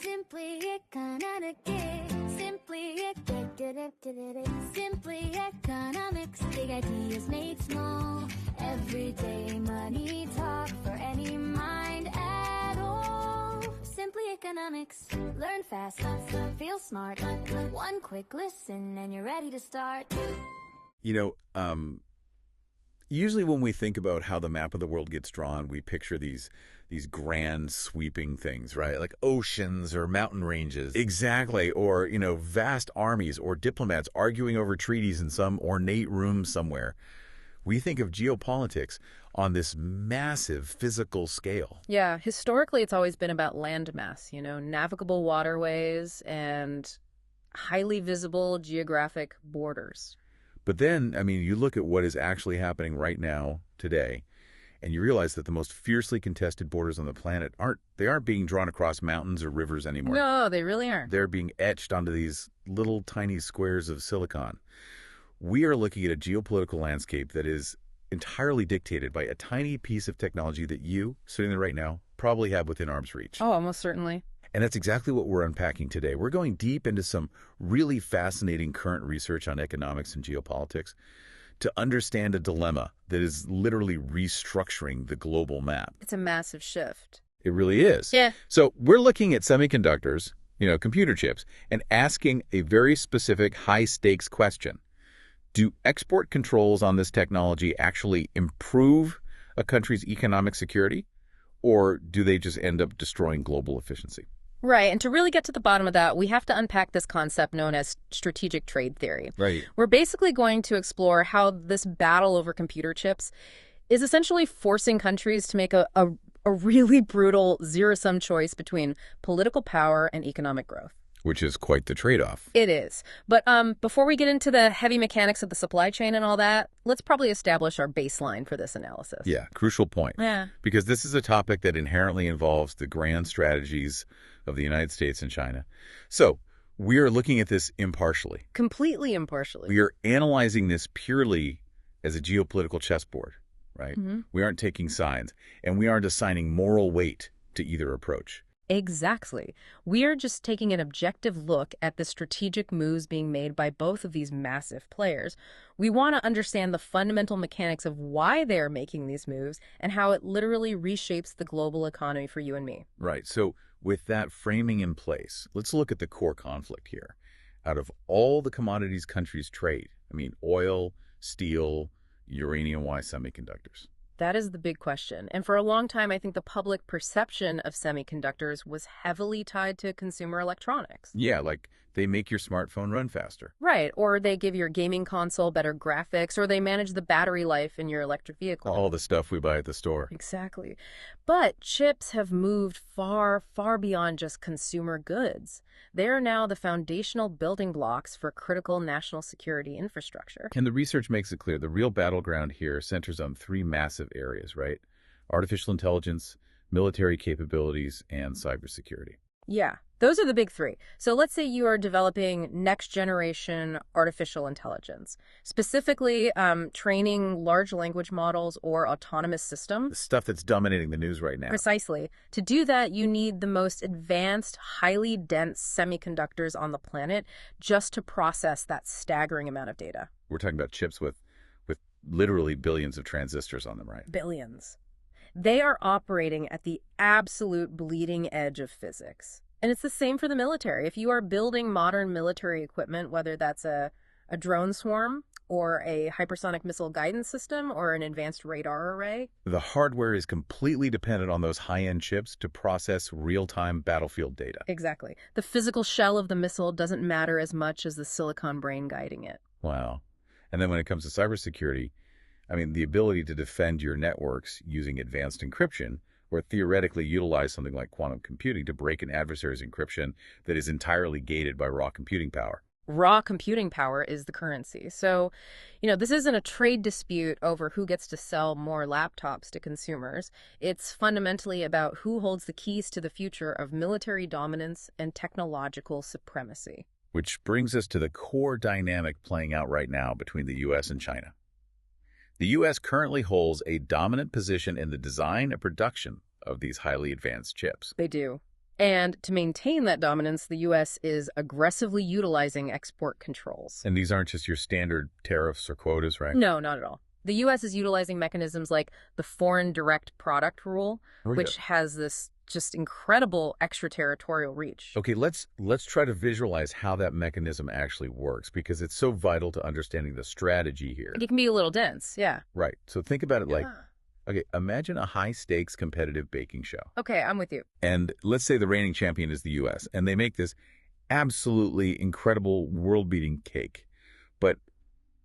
Simply economics, big ideas made small. Everyday money talk for any mind at all. Simply economics, learn fast, feel smart. One quick listen and you're ready to start. Usually when we think about how the map of the world gets drawn, we picture these grand sweeping things, right? Like oceans or mountain ranges. Exactly. Or, vast armies or diplomats arguing over treaties in some ornate room somewhere. We think of geopolitics on this massive physical scale. Yeah, historically it's always been about landmass, navigable waterways and highly visible geographic borders. But then, you look at what is actually happening right now, today, and you realize that the most fiercely contested borders on the planet aren't being drawn across mountains or rivers anymore. No, they really aren't. They're being etched onto these little tiny squares of silicon. We are looking at a geopolitical landscape that is entirely dictated by a tiny piece of technology that you, sitting there right now, probably have within arm's reach. Oh, almost certainly. And that's exactly what we're unpacking today. We're going deep into some really fascinating current research on economics and geopolitics to understand a dilemma that is literally restructuring the global map. It's a massive shift. It really is. Yeah. So we're looking at semiconductors, computer chips, and asking a very specific high-stakes question. Do export controls on this technology actually improve a country's economic security, or do they just end up destroying global efficiency? Right, and to really get to the bottom of that, we have to unpack this concept known as strategic trade theory. Right. We're basically going to explore how this battle over computer chips is essentially forcing countries to make a really brutal zero-sum choice between political power and economic growth. Which is quite the trade-off. It is. But before we get into the heavy mechanics of the supply chain and all that, let's probably establish our baseline for this analysis. Yeah, crucial point. Yeah. Because this is a topic that inherently involves the grand strategies of the United States and China. So we are looking at this impartially. Completely impartially. We are analyzing this purely as a geopolitical chessboard, right? Mm-hmm. We aren't taking sides, and we aren't assigning moral weight to either approach. Exactly. We are just taking an objective look at the strategic moves being made by both of these massive players. We want to understand the fundamental mechanics of why they're making these moves and how it literally reshapes the global economy for you and me. Right. So with that framing in place, let's look at the core conflict here. Out of all the commodities countries trade, oil, steel, uranium, why semiconductors? That is the big question. And for a long time, I think the public perception of semiconductors was heavily tied to consumer electronics. Yeah, like they make your smartphone run faster. Right. Or they give your gaming console better graphics, or they manage the battery life in your electric vehicle. All the stuff we buy at the store. Exactly. But chips have moved far, far beyond just consumer goods. They are now the foundational building blocks for critical national security infrastructure. And the research makes it clear the real battleground here centers on three massive areas, right? Artificial intelligence, military capabilities, and cybersecurity. Yeah, those are the big three. So let's say you are developing next generation artificial intelligence, specifically training large language models or autonomous systems. The stuff that's dominating the news right now. Precisely. To do that, you need the most advanced, highly dense semiconductors on the planet just to process that staggering amount of data. We're talking about chips with literally billions of transistors on them, right? Billions. They are operating at the absolute bleeding edge of physics. And it's the same for the military. If you are building modern military equipment, whether that's a drone swarm or a hypersonic missile guidance system or an advanced radar array, the hardware is completely dependent on those high-end chips to process real-time battlefield data. Exactly. The physical shell of the missile doesn't matter as much as the silicon brain guiding it. Wow. And then when it comes to cybersecurity, the ability to defend your networks using advanced encryption or theoretically utilize something like quantum computing to break an adversary's encryption that is entirely gated by raw computing power. Raw computing power is the currency. So, this isn't a trade dispute over who gets to sell more laptops to consumers. It's fundamentally about who holds the keys to the future of military dominance and technological supremacy. Which brings us to the core dynamic playing out right now between the U.S. and China. The U.S. currently holds a dominant position in the design and production of these highly advanced chips. They do. And to maintain that dominance, the U.S. is aggressively utilizing export controls. And these aren't just your standard tariffs or quotas, right? No, not at all. The U.S. is utilizing mechanisms like the Foreign Direct Product Rule, which has this just incredible extraterritorial reach. Okay, let's try to visualize how that mechanism actually works, because it's so vital to understanding the strategy here. It can be a little dense, yeah. Right. So think about it like, okay, imagine a high-stakes competitive baking show. Okay, I'm with you. And let's say the reigning champion is the U.S., and they make this absolutely incredible world-beating cake. But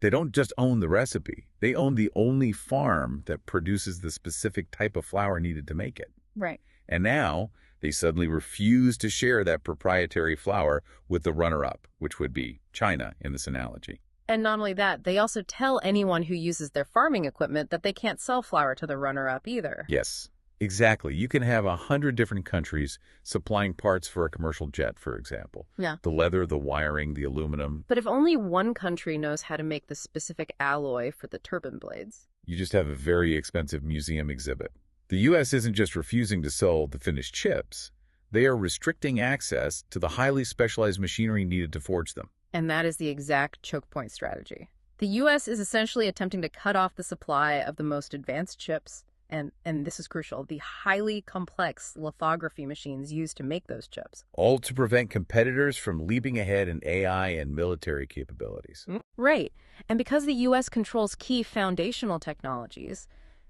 they don't just own the recipe. They own the only farm that produces the specific type of flour needed to make it. Right. And now they suddenly refuse to share that proprietary flour with the runner-up, which would be China in this analogy. And not only that, they also tell anyone who uses their farming equipment that they can't sell flour to the runner-up either. Yes, exactly. You can have 100 different countries supplying parts for a commercial jet, for example. Yeah. The leather, the wiring, the aluminum. But if only one country knows how to make the specific alloy for the turbine blades, you just have a very expensive museum exhibit. The U.S. isn't just refusing to sell the finished chips. They are restricting access to the highly specialized machinery needed to forge them. And that is the exact choke point strategy. The U.S. is essentially attempting to cut off the supply of the most advanced chips, and this is crucial, the highly complex lithography machines used to make those chips. All to prevent competitors from leaping ahead in AI and military capabilities. Right. And because the U.S. controls key foundational technologies,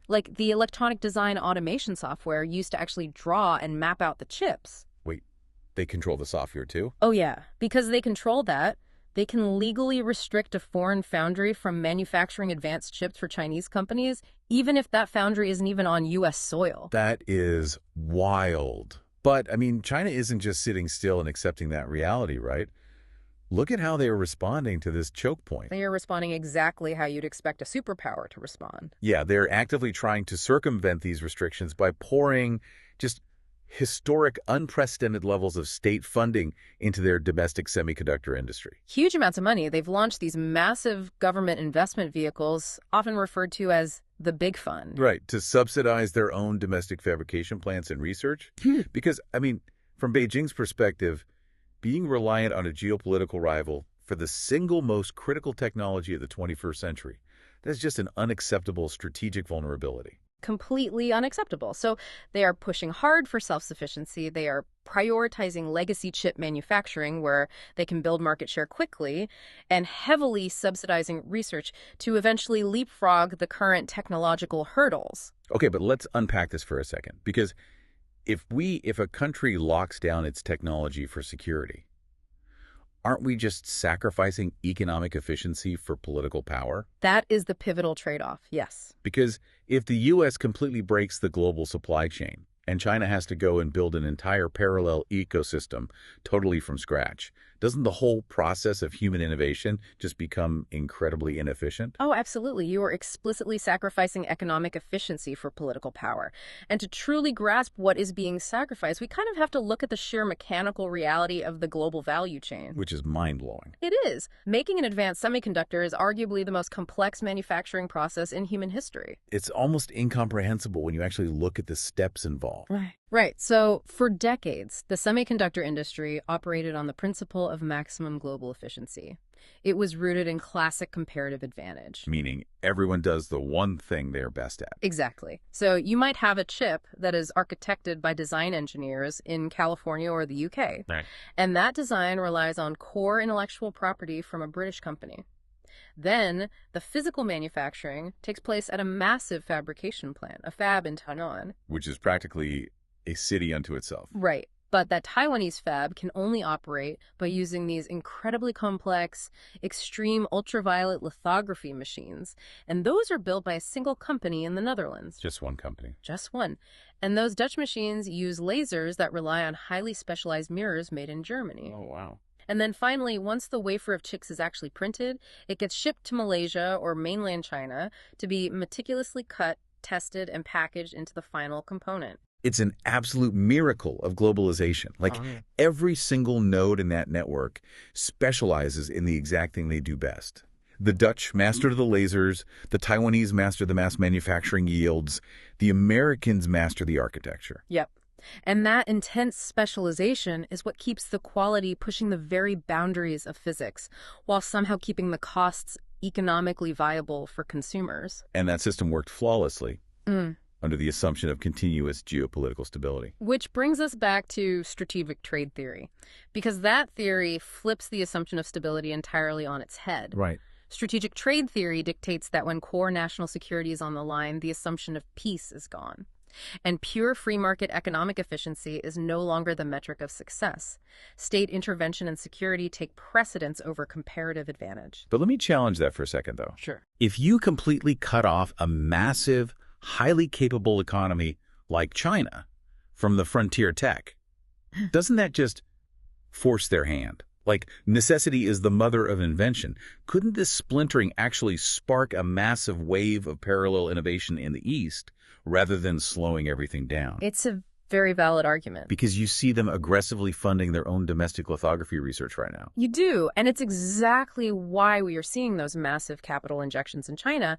like the electronic design automation software used to actually draw and map out the chips. Wait, they control the software too? Oh, yeah. Because they control that, they can legally restrict a foreign foundry from manufacturing advanced chips for Chinese companies, even if that foundry isn't even on U.S. soil. That is wild. But, I mean, China isn't just sitting still and accepting that reality, right? Look at how they are responding to this choke point. They are responding exactly how you'd expect a superpower to respond. Yeah, they're actively trying to circumvent these restrictions by pouring just historic, unprecedented levels of state funding into their domestic semiconductor industry. Huge amounts of money. They've launched these massive government investment vehicles, often referred to as the Big Fund. Right, to subsidize their own domestic fabrication plants and research. Because, I mean, from Beijing's perspective, being reliant on a geopolitical rival for the single most critical technology of the 21st century, that's just an unacceptable strategic vulnerability. Completely unacceptable. So they are pushing hard for self-sufficiency. They are prioritizing legacy chip manufacturing where they can build market share quickly, and heavily subsidizing research to eventually leapfrog the current technological hurdles. Okay, but let's unpack this for a second, because if a country locks down its technology for security, aren't we just sacrificing economic efficiency for political power? That is the pivotal trade-off, yes. Because if the U.S. completely breaks the global supply chain, and China has to go and build an entire parallel ecosystem totally from scratch, doesn't the whole process of human innovation just become incredibly inefficient? Oh, absolutely. You are explicitly sacrificing economic efficiency for political power. And to truly grasp what is being sacrificed, we kind of have to look at the sheer mechanical reality of the global value chain. Which is mind-blowing. It is. Making an advanced semiconductor is arguably the most complex manufacturing process in human history. It's almost incomprehensible when you actually look at the steps involved. Right. So for decades, the semiconductor industry operated on the principle of maximum global efficiency. It was rooted in classic comparative advantage. Meaning everyone does the one thing they're best at. Exactly. So you might have a chip that is architected by design engineers in California or the UK. Right. And that design relies on core intellectual property from a British company. Then the physical manufacturing takes place at a massive fabrication plant, a fab in Taiwan. Which is practically a city unto itself. Right. But that Taiwanese fab can only operate by using these incredibly complex, extreme ultraviolet lithography machines. And those are built by a single company in the Netherlands. Just one company. Just one. And those Dutch machines use lasers that rely on highly specialized mirrors made in Germany. Oh, wow. And then finally, once the wafer of chips is actually printed, it gets shipped to Malaysia or mainland China to be meticulously cut, tested, and packaged into the final component. It's an absolute miracle of globalization. Like every single node in that network specializes in the exact thing they do best. The Dutch master the lasers, the Taiwanese master the mass manufacturing yields, the Americans master the architecture. Yep. And that intense specialization is what keeps the quality pushing the very boundaries of physics, while somehow keeping the costs economically viable for consumers. And that system worked flawlessly under the assumption of continuous geopolitical stability. Which brings us back to strategic trade theory, because that theory flips the assumption of stability entirely on its head. Right. Strategic trade theory dictates that when core national security is on the line, the assumption of peace is gone. And pure free market economic efficiency is no longer the metric of success. State intervention and security take precedence over comparative advantage. But let me challenge that for a second, though. Sure. If you completely cut off a massive, highly capable economy like China from the frontier tech, doesn't that just force their hand? Like, necessity is the mother of invention. Couldn't this splintering actually spark a massive wave of parallel innovation in the East rather than slowing everything down? It's a very valid argument. Because you see them aggressively funding their own domestic lithography research right now. You do, and it's exactly why we are seeing those massive capital injections in China.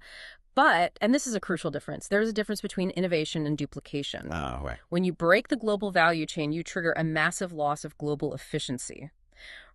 But, and this is a crucial difference, there's a difference between innovation and duplication. Right. When you break the global value chain, you trigger a massive loss of global efficiency.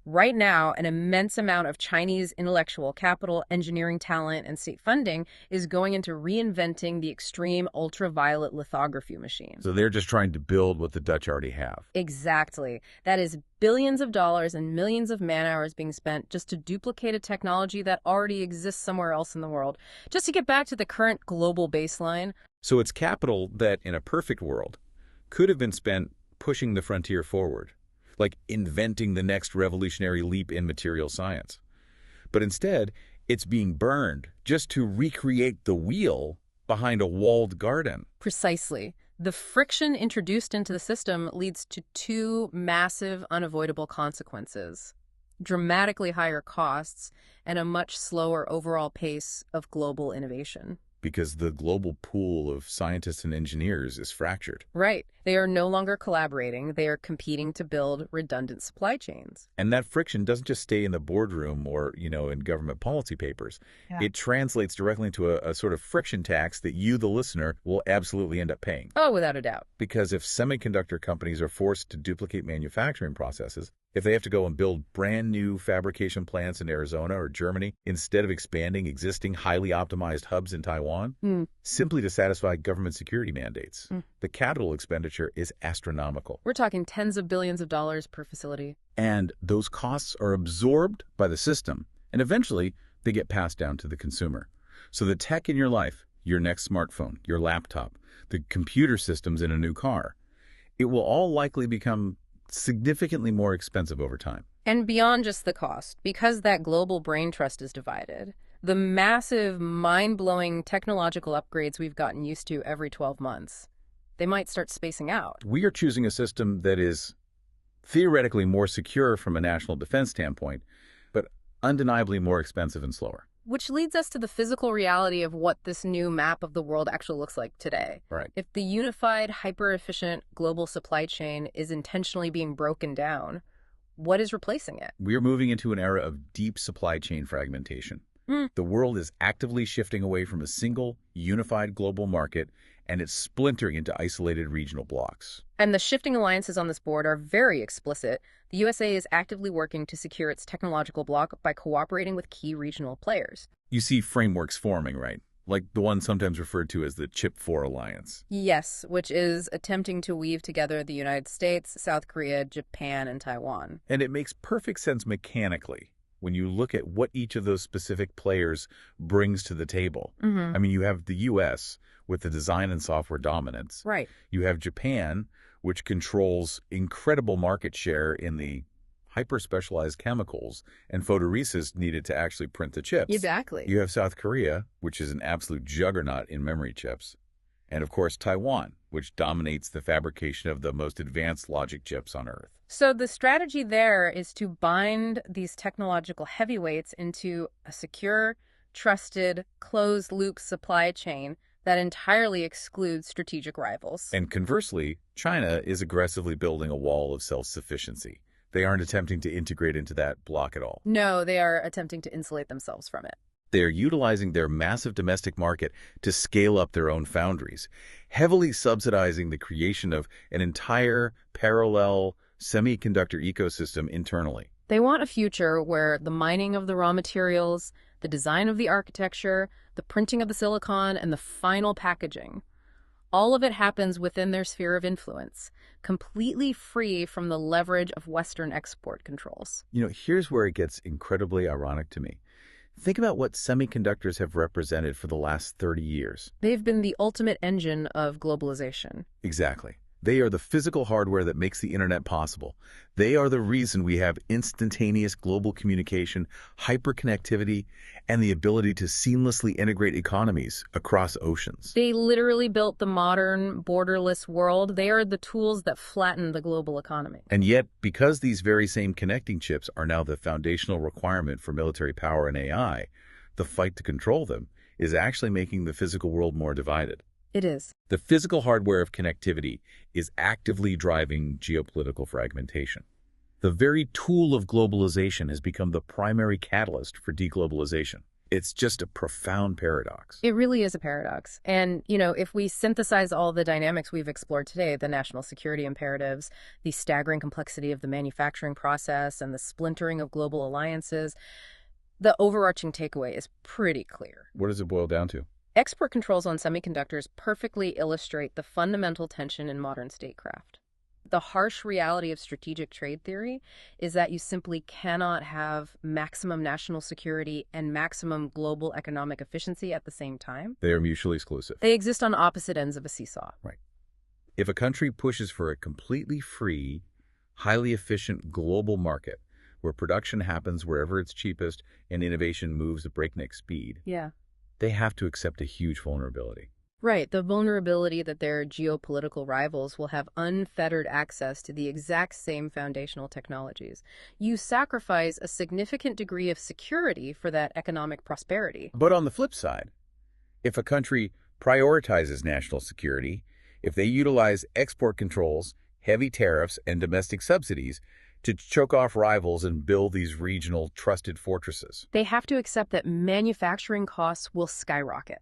Right now, an immense amount of Chinese intellectual capital, engineering talent, and state funding is going into reinventing the extreme ultraviolet lithography machine. So they're just trying to build what the Dutch already have. Exactly. That is billions of dollars and millions of man-hours being spent just to duplicate a technology that already exists somewhere else in the world. Just to get back to the current global baseline. So it's capital that, in a perfect world, could have been spent pushing the frontier forward, like inventing the next revolutionary leap in material science. But instead, it's being burned just to recreate the wheel behind a walled garden. Precisely. The friction introduced into the system leads to two massive, unavoidable consequences: dramatically higher costs and a much slower overall pace of global innovation. Because the global pool of scientists and engineers is fractured. Right. They are no longer collaborating. They are competing to build redundant supply chains. And that friction doesn't just stay in the boardroom or, in government policy papers. Yeah. It translates directly into a sort of friction tax that you, the listener, will absolutely end up paying. Oh, without a doubt. Because if semiconductor companies are forced to duplicate manufacturing processes, if they have to go and build brand new fabrication plants in Arizona or Germany instead of expanding existing highly optimized hubs in Taiwan, simply to satisfy government security mandates, the capital expenditure is astronomical. We're talking tens of billions of dollars per facility. And those costs are absorbed by the system, and eventually they get passed down to the consumer. So the tech in your life, your next smartphone, your laptop, the computer systems in a new car, it will all likely become significantly more expensive over time. And beyond just the cost, because that global brain trust is divided, the massive, mind-blowing technological upgrades we've gotten used to every 12 months, they might start spacing out. We are choosing a system that is theoretically more secure from a national defense standpoint, but undeniably more expensive and slower. Which leads us to the physical reality of what this new map of the world actually looks like today. Right. If the unified, hyper-efficient global supply chain is intentionally being broken down, what is replacing it? We are moving into an era of deep supply chain fragmentation. The world is actively shifting away from a single, unified global market, and it's splintering into isolated regional blocks. And the shifting alliances on this board are very explicit. The USA is actively working to secure its technological bloc by cooperating with key regional players. You see frameworks forming, right? Like the one sometimes referred to as the Chip 4 Alliance. Yes, which is attempting to weave together the United States, South Korea, Japan, and Taiwan. And it makes perfect sense mechanically when you look at what each of those specific players brings to the table. I mean, you have the U.S. with the design and software dominance. Right. You have Japan, which controls incredible market share in the hyper-specialized chemicals and photoresist needed to actually print the chips. Exactly. You have South Korea, which is an absolute juggernaut in memory chips. And of course, Taiwan, which dominates the fabrication of the most advanced logic chips on Earth. So the strategy there is to bind these technological heavyweights into a secure, trusted, closed-loop supply chain that entirely excludes strategic rivals. And conversely, China is aggressively building a wall of self-sufficiency. They aren't attempting to integrate into that block at all. No, they are attempting to insulate themselves from it. They are utilizing their massive domestic market to scale up their own foundries, heavily subsidizing the creation of an entire parallel semiconductor ecosystem internally. They want a future where the mining of the raw materials, the design of the architecture, the printing of the silicon, and the final packaging, all of it happens within their sphere of influence, completely free from the leverage of Western export controls. Here's where it gets incredibly ironic to me. Think about what semiconductors have represented for the last 30 years. They've been the ultimate engine of globalization. Exactly. They are the physical hardware that makes the internet possible. They are the reason we have instantaneous global communication, hyperconnectivity, and the ability to seamlessly integrate economies across oceans. They literally built the modern, borderless world. They are the tools that flatten the global economy. And yet, because these very same connecting chips are now the foundational requirement for military power and AI, the fight to control them is actually making the physical world more divided. It is. The physical hardware of connectivity is actively driving geopolitical fragmentation. The very tool of globalization has become the primary catalyst for deglobalization. It's just a profound paradox. It really is a paradox. And, if we synthesize all the dynamics we've explored today, the national security imperatives, the staggering complexity of the manufacturing process, and the splintering of global alliances, the overarching takeaway is pretty clear. What does it boil down to? Export controls on semiconductors perfectly illustrate the fundamental tension in modern statecraft. The harsh reality of strategic trade theory is that you simply cannot have maximum national security and maximum global economic efficiency at the same time. They are mutually exclusive. They exist on opposite ends of a seesaw. Right. If a country pushes for a completely free, highly efficient global market where production happens wherever it's cheapest and innovation moves at breakneck speed, they have to accept a huge vulnerability. Right, the vulnerability that their geopolitical rivals will have unfettered access to the exact same foundational technologies. You sacrifice a significant degree of security for that economic prosperity. But on the flip side, if a country prioritizes national security, if they utilize export controls, heavy tariffs, and domestic subsidies to choke off rivals and build these regional trusted fortresses, they have to accept that manufacturing costs will skyrocket.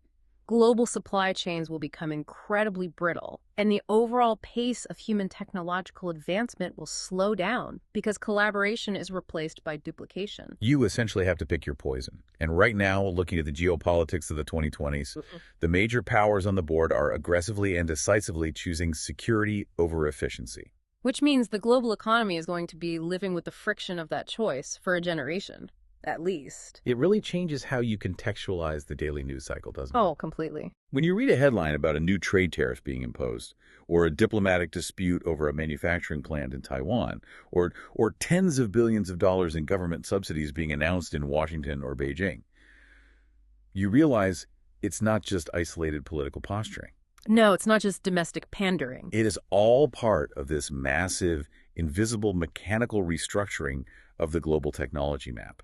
Global supply chains will become incredibly brittle, and the overall pace of human technological advancement will slow down because collaboration is replaced by duplication. You essentially have to pick your poison. And right now, looking at the geopolitics of the 2020s, the major powers on the board are aggressively and decisively choosing security over efficiency. Which means the global economy is going to be living with the friction of that choice for a generation, at least. It really changes how you contextualize the daily news cycle, doesn't it? Oh, completely. When you read a headline about a new trade tariff being imposed, or a diplomatic dispute over a manufacturing plant in Taiwan, or tens of billions of dollars in government subsidies being announced in Washington or Beijing, you realize it's not just isolated political posturing. No, it's not just domestic pandering. It is all part of this massive, invisible mechanical restructuring of the global technology map.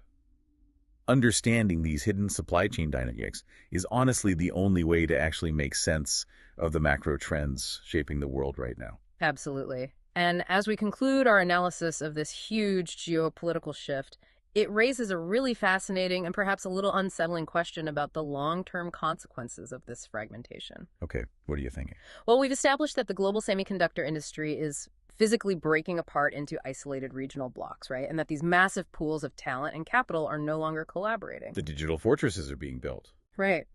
Understanding these hidden supply chain dynamics is honestly the only way to actually make sense of the macro trends shaping the world right now. Absolutely. And as we conclude our analysis of this huge geopolitical shift, it raises a really fascinating and perhaps a little unsettling question about the long-term consequences of this fragmentation. Okay, what are you thinking? Well, we've established that the global semiconductor industry is physically breaking apart into isolated regional blocks, right? And that these massive pools of talent and capital are no longer collaborating. The digital fortresses are being built. Right.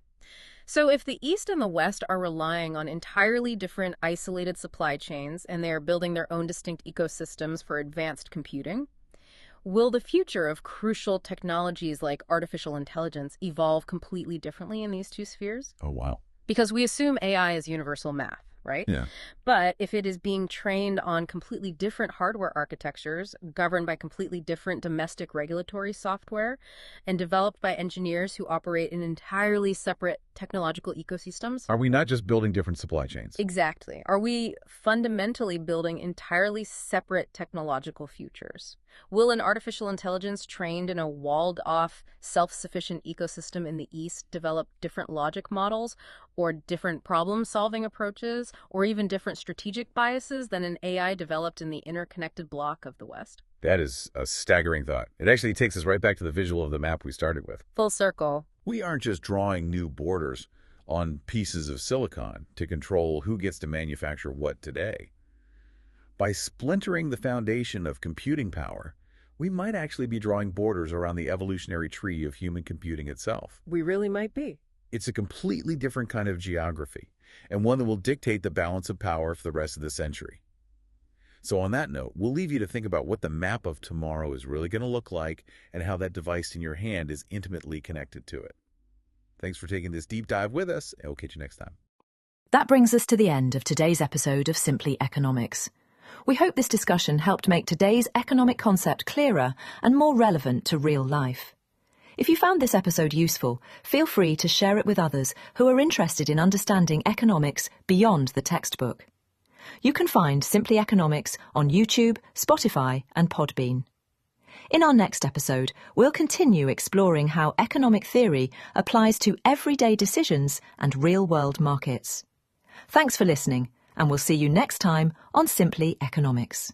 So if the East and the West are relying on entirely different isolated supply chains and they are building their own distinct ecosystems for advanced computing, will the future of crucial technologies like artificial intelligence evolve completely differently in these two spheres? Oh, wow. Because we assume AI is universal math, right? Yeah. But if it is being trained on completely different hardware architectures, governed by completely different domestic regulatory software, and developed by engineers who operate in entirely separate technological ecosystems. Are we not just building different supply chains? Exactly. Are we fundamentally building entirely separate technological futures? Will an artificial intelligence trained in a walled-off, self-sufficient ecosystem in the East develop different logic models or different problem-solving approaches or even different strategic biases than an AI developed in the interconnected block of the West? That is a staggering thought. It actually takes us right back to the visual of the map we started with. Full circle. We aren't just drawing new borders on pieces of silicon to control who gets to manufacture what today. By splintering the foundation of computing power, we might actually be drawing borders around the evolutionary tree of human computing itself. We really might be. It's a completely different kind of geography, and one that will dictate the balance of power for the rest of the century. So on that note, we'll leave you to think about what the map of tomorrow is really going to look like and how that device in your hand is intimately connected to it. Thanks for taking this deep dive with us, and we'll catch you next time. That brings us to the end of today's episode of Simply Economics. We hope this discussion helped make today's economic concept clearer and more relevant to real life. If you found this episode useful, feel free to share it with others who are interested in understanding economics beyond the textbook. You can find Simply Economics on YouTube, Spotify, and Podbean. In our next episode, we'll continue exploring how economic theory applies to everyday decisions and real-world markets. Thanks for listening, and we'll see you next time on Simply Economics.